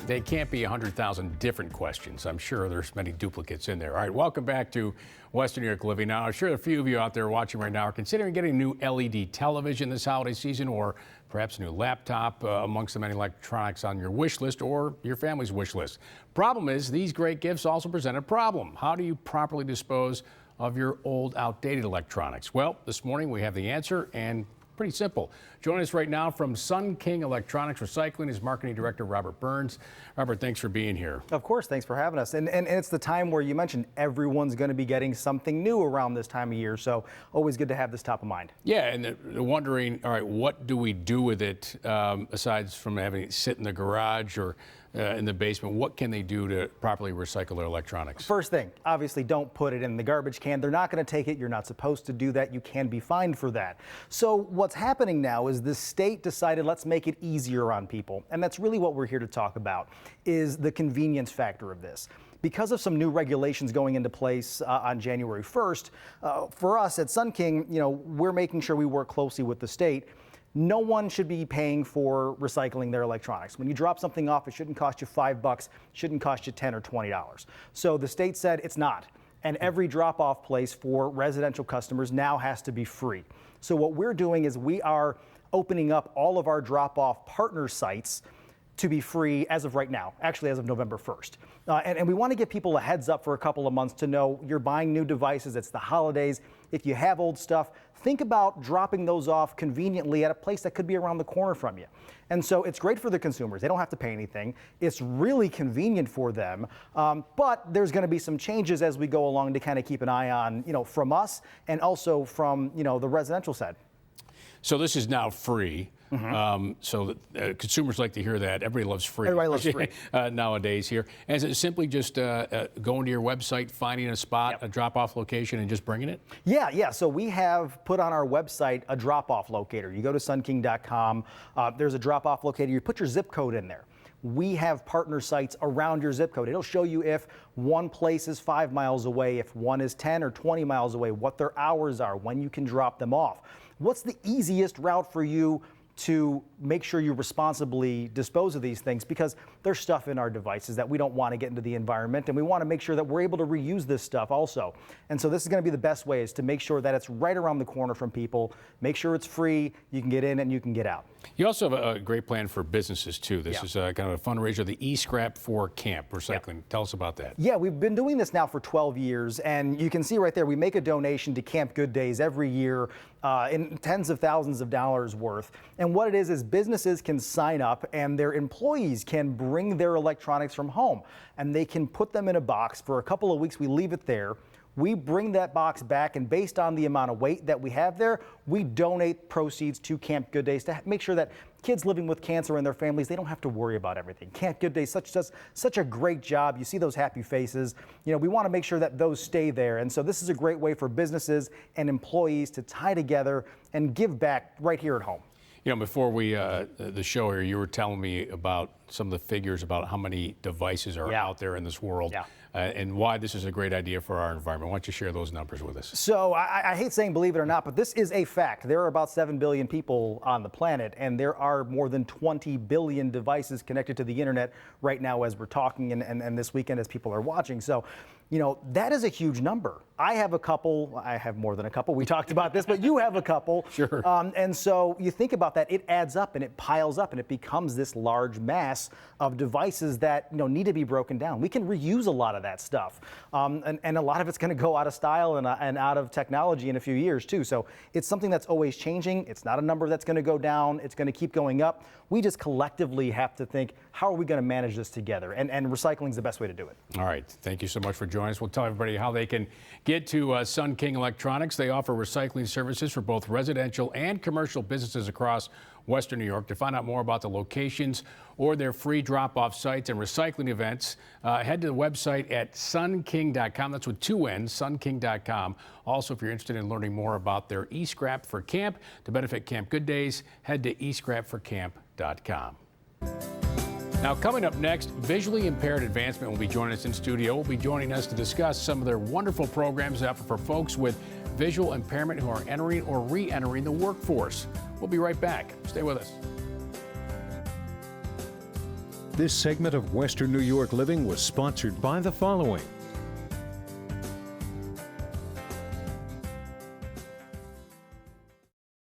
they can't be 100,000 different questions. I'm sure there's many duplicates in there. All right, welcome back to Western New York Living. Now, I'm sure a few of you out there watching right now are considering getting a new LED television this holiday season, or perhaps a new laptop amongst the many electronics on your wish list or your family's wish list. Problem is, these great gifts also present a problem. How do you properly dispose of your old, outdated electronics? Well, this morning we have the answer, and pretty simple. Joining us right now from Sun King Electronics Recycling is Marketing Director Robert Burns. Robert, thanks for being here. Of course, thanks for having us. And it's the time where you mentioned everyone's going to be getting something new around this time of year, so always good to have this top of mind. Yeah, and they're wondering, all right, what do we do with it aside from having it sit in the garage or in the basement? What can they do to properly recycle their electronics? First thing, obviously don't put it in the garbage can. They're not going to take it. You're not supposed to do that. You can be fined for that. So what's happening now is the state decided, let's make it easier on people. And that's really what we're here to talk about, is the convenience factor of this. Because of some new regulations going into place on January 1st, for us at Sun King, we're making sure we work closely with the state. No one should be paying for recycling their electronics. When you drop something off, it shouldn't cost you $5, it shouldn't cost you $10 or $20. So the state said it's not. And every drop-off place for residential customers now has to be free. So what we're doing is we are opening up all of our drop-off partner sites to be free as of right now, actually as of November 1st. And we want to give people a heads up for a couple of months to know you're buying new devices, it's the holidays. If you have old stuff, think about dropping those off conveniently at a place that could be around the corner from you. And so it's great for the consumers. They don't have to pay anything. It's really convenient for them. But there's going to be some changes as we go along to kind of keep an eye on, from us and also from, the residential side. So this is now free. So consumers like to hear that. Everybody loves free. Everybody loves free. Nowadays here. And is it simply just going to your website, finding a spot, a drop-off location, and just bringing it? Yeah. So we have put on our website a drop-off locator. You go to sunking.com. There's a drop-off locator. You put your zip code in there. We have partner sites around your zip code. It'll show you if one place is 5 miles away, if one is 10 or 20 miles away, what their hours are, when you can drop them off. What's the easiest route for you to make sure you responsibly dispose of these things, because there's stuff in our devices that we don't want to get into the environment, and we want to make sure that we're able to reuse this stuff also. And so this is going to be the best way, is to make sure that it's right around the corner from people, make sure it's free, you can get in and you can get out. You also have a great plan for businesses too. This is kind of a fundraiser, the eScrap for Camp Recycling. Tell us about that. Yeah, we've been doing this now for 12 years, and you can see right there, we make a donation to Camp Good Days every year in tens of thousands of dollars worth. And what it is businesses can sign up and their employees can bring their electronics from home, and they can put them in a box for a couple of weeks. We leave it there. We bring that box back, and based on the amount of weight that we have there, we donate proceeds to Camp Good Days to make sure that kids living with cancer and their families, they don't have to worry about everything. Camp Good Days does such a great job. You see those happy faces. We want to make sure that those stay there. And so this is a great way for businesses and employees to tie together and give back right here at home. Before the show here, you were telling me about some of the figures about how many devices are out there in this world and why this is a great idea for our environment. Why don't you share those numbers with us? So I hate saying believe it or not, but this is a fact. There are about 7 billion people on the planet, and there are more than 20 billion devices connected to the internet right now as we're talking, and this weekend as people are watching. So, that is a huge number. I have a couple. I have more than a couple. We talked about this, but you have a couple. Sure. And so you think about that, it adds up and it piles up and it becomes this large mass of devices that need to be broken down. We can reuse a lot of that stuff. And a lot of it's going to go out of style and out of technology in a few years too. So it's something that's always changing. It's not a number that's going to go down. It's going to keep going up. We just collectively have to think, how are we going to manage this together? And recycling is the best way to do it. All right. Thank you so much for joining us. We'll tell everybody how they can get to Sun King Electronics. They offer recycling services for both residential and commercial businesses across Western New York. To find out more about the locations or their free drop-off sites and recycling events, head to the website at sunking.com. That's with 2 N's, sunking.com. Also, if you're interested in learning more about their eScrap for Camp to benefit Camp Good Days, head to escrapforcamp.com. Now, coming up next, Visually Impaired Advancement will be joining us in studio. Will be joining us to discuss some of their wonderful programs that offer for folks with visual impairment who are entering or re-entering the workforce. We'll be right back. Stay with us. This segment of Western New York Living was sponsored by the following: